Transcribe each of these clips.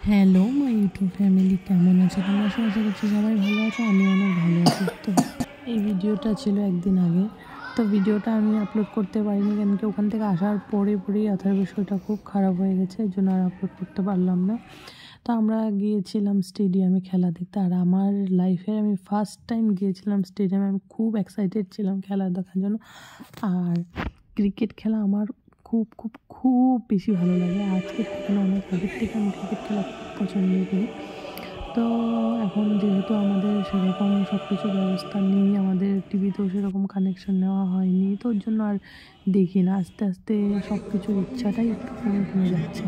Hello my YouTube family, কেমন আছে তোমরা? সবাই আশা করছি সবাই ভালো আছে, আমি অনেক ভালো আছি। তো এই ভিডিওটা ছিল একদিন আগে, তো ভিডিওটা আমি আপলোড করতে পারিনি কেন কি ওখান থেকে আসার পরেই অথার বিষয়টা খুব খারাপ হয়ে গেছে, এর জন্য আর আপলোড করতে পারলাম না। তো আমরা গিয়েছিলাম স্টেডিয়ামে খেলা দেখতে, আর আমার লাইফে আমি ফার্স্ট টাইম গিয়েছিলাম স্টেডিয়ামে। আমি খুব এক্সাইটেড ছিলাম খেলা দেখার জন্য। আর ক্রিকেট খেলা আমার খুব খুব খুব বেশি ভালো লাগে। আজকের থেকে না, অনেক আগের থেকে আমি ক্রিকেট খেলা খুব পছন্দ করি। তো এখন যেহেতু আমাদের সেরকম সব কিছু ব্যবস্থা নেই, আমাদের টিভিতেও সেরকম কানেকশন নেওয়া হয়নি, তো ওর জন্য আর দেখি না। আস্তে আস্তে সব কিছুর ইচ্ছাটাই একটু কমে কমে যাচ্ছে।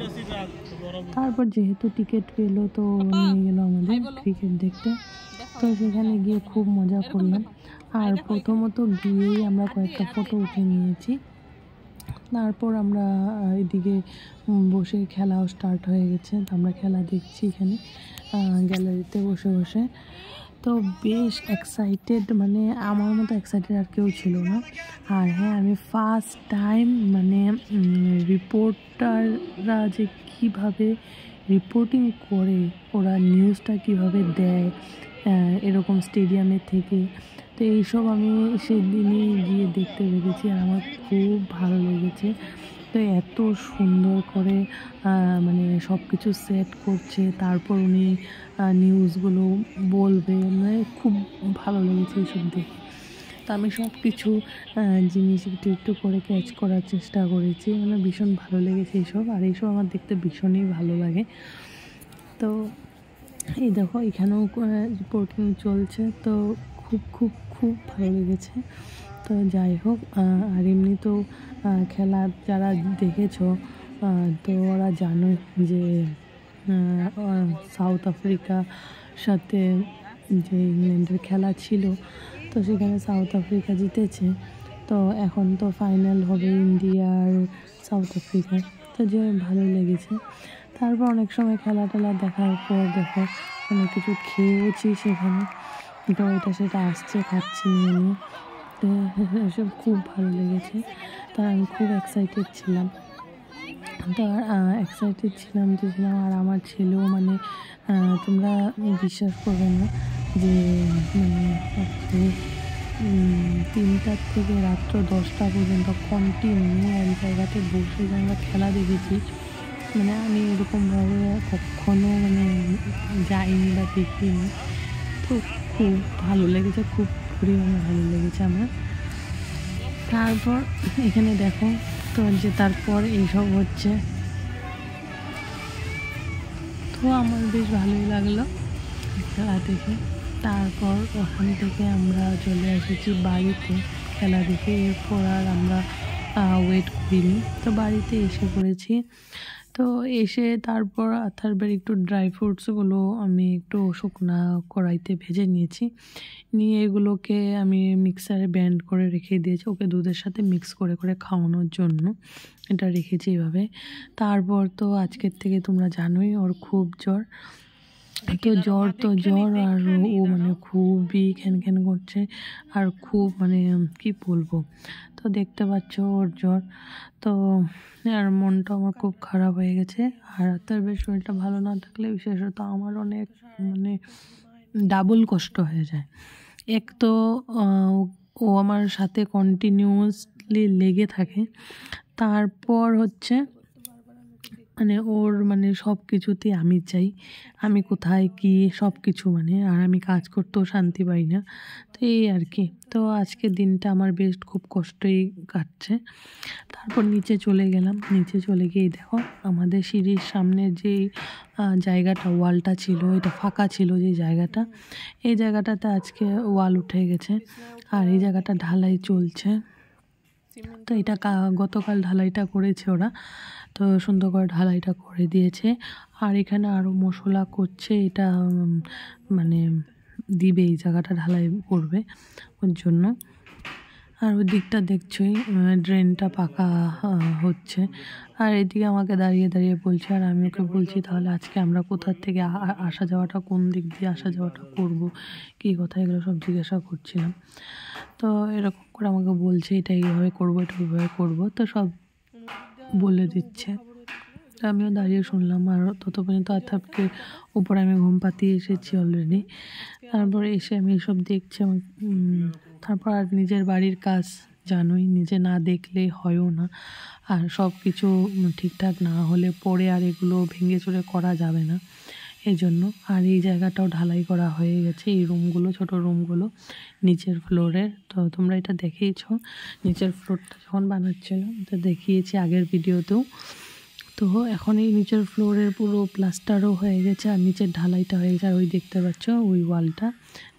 তারপর যেহেতু টিকিট পেলো, তো নিয়ে গেলো আমাদের ক্রিকেট দেখতে। তো সেখানে গিয়ে খুব মজা করলাম। আর প্রথমত গিয়েই আমরা কয়েকটা ফটো উঠে নিয়েছি। তারপর আমরা এদিকে বসে খেলাও স্টার্ট হয়ে গেছে, তো আমরা খেলা দেখছি এখানে গ্যালারিতে বসে বসে। তো বেশ এক্সাইটেড, মানে আমার মতো এক্সাইটেড আর কেউ ছিল না। আর হ্যাঁ, আমি ফার্স্ট টাইম মানে রিপোর্টাররা যে কীভাবে রিপোর্টিং করে, ওরা নিউজটা কীভাবে দেয় এরকম স্টেডিয়ামের থেকে, তো এইসব আমি সেদিনই গিয়ে দেখতে পেরেছি, আর আমার খুব ভালো লেগেছে। তো এত সুন্দর করে মানে সব কিছু সেট করছে, তারপর উনি নিউজগুলো বলবে, মানে খুব ভালো লেগেছে এইসব দেখে। তো আমি সব কিছু জিনিস একটু একটু করে ক্যাচ করার চেষ্টা করেছি, মানে ভীষণ ভালো লেগেছে এইসব। আর এইসব আমার দেখতে ভীষণই ভালো লাগে। তো এই দেখো, এখানেও রিপোর্টিং চলছে, তো খুব খুব খুব ভালো লেগেছে। তো যাই হোক, আর এমনিতেও খেলা যারা দেখেছো, তো ওরা জানো যে সাউথ আফ্রিকার সাথে যে ইংল্যান্ডের খেলা ছিল, তো সেখানে সাউথ আফ্রিকা জিতেছে। তো এখন তো ফাইনাল হবে ইন্ডিয়া আর সাউথ আফ্রিকার, তো যে ভালো লেগেছে। তারপর অনেক সময় খেলা টেলা দেখার পর দেখো অনেক কিছু খেয়েওছি সেখানে, তো এটা সেটা আসছে, খাচ্ছি নিয়ে নিয়ে। তো এসব খুব ভালো লেগেছে, তাই আমি খুব এক্সাইটেড ছিলাম। তো এক্সাইটেড ছিলাম যে ছিলাম, আর আমার ছেলেও, মানে তোমরা বিশ্বাস করবে না যে মানে 3টার থেকে রাত্র 10টা পর্যন্ত কন্টিনিউ এক জায়গাতে বসে যে আমরা খেলা দেখেছি, মানে আমি এরকমভাবে কখনো মানে যাইনি বা দেখিনি। তো খুব ভালো লেগেছে, খুব পরিমাণে ভালো লেগেছে আমার। তারপর এখানে দেখো, তো যে তারপর এইসব হচ্ছে, তো আমার বেশ ভালোই লাগলো খেলা দেখে। তারপর ওখান থেকে আমরা চলে এসেছি বাড়িতে খেলা দেখে। এরপর আর আমরা ওয়েট করিনি, তো বাড়িতে এসে পড়েছি। তো এসে তারপর আথারবার একটু ড্রাই ফ্রুটসগুলো আমি একটু শুকনা কড়াইতে ভেজে নিয়েছি, নিয়ে এগুলোকে আমি মিক্সারে ব্লেন্ড করে রেখে দিয়েছি, ওকে দুধের সাথে মিক্স করে করে খাওয়ানোর জন্য এটা রেখেছি এইভাবে। তারপর তো আজকের থেকে তোমরা জানোই ওর খুব জ্বর। তো জ্বর আর ও মানে খুবই খ্যান করছে, আর খুব মানে কি বলবো। তো দেখতে পাচ্ছ ওর জ্বর, তো আর মনটা আমার খুব খারাপ হয়ে গেছে। আর তার বেশ শরীরটা ভালো না থাকলে বিশেষত আমার অনেক মানে ডাবল কষ্ট হয়ে যায়। এক তো ও আমার সাথে কন্টিনিউয়াসলি লেগে থাকে, তারপর হচ্ছে মানে ওর মানে সব কিছুতেই আমি চাই, আমি কোথায় কী সব কিছু, মানে আর আমি কাজ করতেও শান্তি পাই না। তো এই আর কি। তো আজকের দিনটা আমার বেশ খুব কষ্টই কাটছে। তারপর নিচে চলে গেলাম, নিচে চলে গিয়ে দেখো আমাদের সিঁড়ির সামনে যেই জায়গাটা ওয়ালটা ছিল, এটা ফাঁকা ছিল যে জায়গাটা, এই জায়গাটাতে আজকে ওয়াল উঠে গেছে, আর এই জায়গাটা ঢালাই চলছে। তো এটা গতকাল ঢালাইটা করেছে ওরা, তো সুন্দর করে ঢালাইটা করে দিয়েছে। আর এখানে আরও মশলা করছে, এটা মানে দিবে, এই জায়গাটা ঢালাই করবে ওর জন্য। আর ওই দিকটা দেখছোই ড্রেনটা পাকা হচ্ছে। আর এদিকে আমাকে দাঁড়িয়ে দাঁড়িয়ে বলছে, আর আমি ওকে বলছি তাহলে আজকে আমরা কোথার থেকে আসা যাওয়াটা, কোন দিক দিয়ে আসা যাওয়াটা করব, কী কথা, এগুলো সব জিজ্ঞাসা করছিলাম। তো এরকম করে আমাকে বলছে এটা এইভাবে করবো, এটা ওইভাবে করবো, তো সব বলে দিচ্ছে। আমিও দাঁড়িয়ে শুনলাম, আর ততক্ষণে তো আথাপকে উপরে আমি ঘুম পাতিয়ে এসেছি অলরেডি। তারপরে এসে আমি এসব দেখছি তারপর আর নিজের বাড়ির কাজ জানোই, নিজে না দেখলে হয়ও না, আর সব কিছু ঠিকঠাক না হলে পরে আর এগুলো ভেঙে চুরে করা যাবে না, এই জন্য। আর এই জায়গাটাও ঢালাই করা হয়ে গেছে, এই রুমগুলো, ছোট রুমগুলো নিচের ফ্লোরের। তো তোমরা এটা দেখিয়েছো নিচের ফ্লোরটা যখন বানাচ্ছিলাম, তো দেখিয়েছি আগের ভিডিওতেও। তো এখন এই নিচের ফ্লোরের পুরো প্লাস্টারও হয়ে গেছে, আর নিচের ঢালাইটা হয়ে গেছে। আর ওই দেখতে পাচ্ছ ওই ওয়ালটা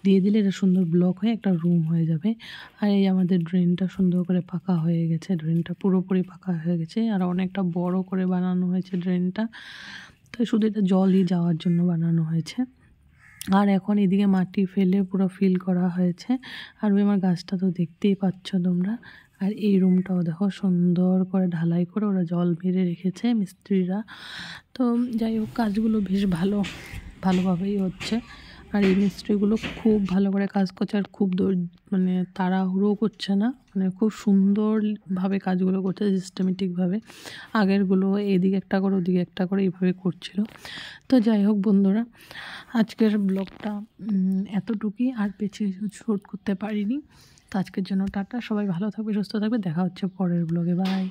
দিয়ে দিলে এটা সুন্দর ব্লক হয়ে একটা রুম হয়ে যাবে। আর এই আমাদের ড্রেনটা সুন্দর করে পাকা হয়ে গেছে, ড্রেনটা পুরোপুরি পাকা হয়ে গেছে, আর অনেকটা বড় করে বানানো হয়েছে ড্রেনটা। তো শুধু এটা জলই যাওয়ার জন্য বানানো হয়েছে। আর এখন এদিকে মাটি ফেলে পুরো ফিল করা হয়েছে। আর ওই আমার গাছটা তো দেখতেই পাচ্ছ তোমরা। আর এই রুমটাও দেখো সুন্দর করে ঢালাই করে ওরা জল মেরে রেখেছে মিস্ত্রিরা। তো যাই হোক, কাজগুলো বেশ ভালোভাবেই হচ্ছে। আর এই মিস্ত্রিগুলো খুব ভালো করে কাজ করছে, আর খুব মানে তাড়াহুড়ো করছে না, মানে খুব সুন্দরভাবে কাজগুলো করছে সিস্টেমেটিকভাবে। আগেরগুলো এদিকে একটা করে ওদিকে একটা করে এইভাবে করছিল। তো যাই হোক বন্ধুরা, আজকের ব্লগটা এতটুকুই, আর পেছিয়ে শ্যুট করতে পারিনি। তো আজকের জন্য টাটা, সবাই ভালো থাকবে, সুস্থ থাকবে, দেখা হচ্ছে পরের ব্লগে, বাই।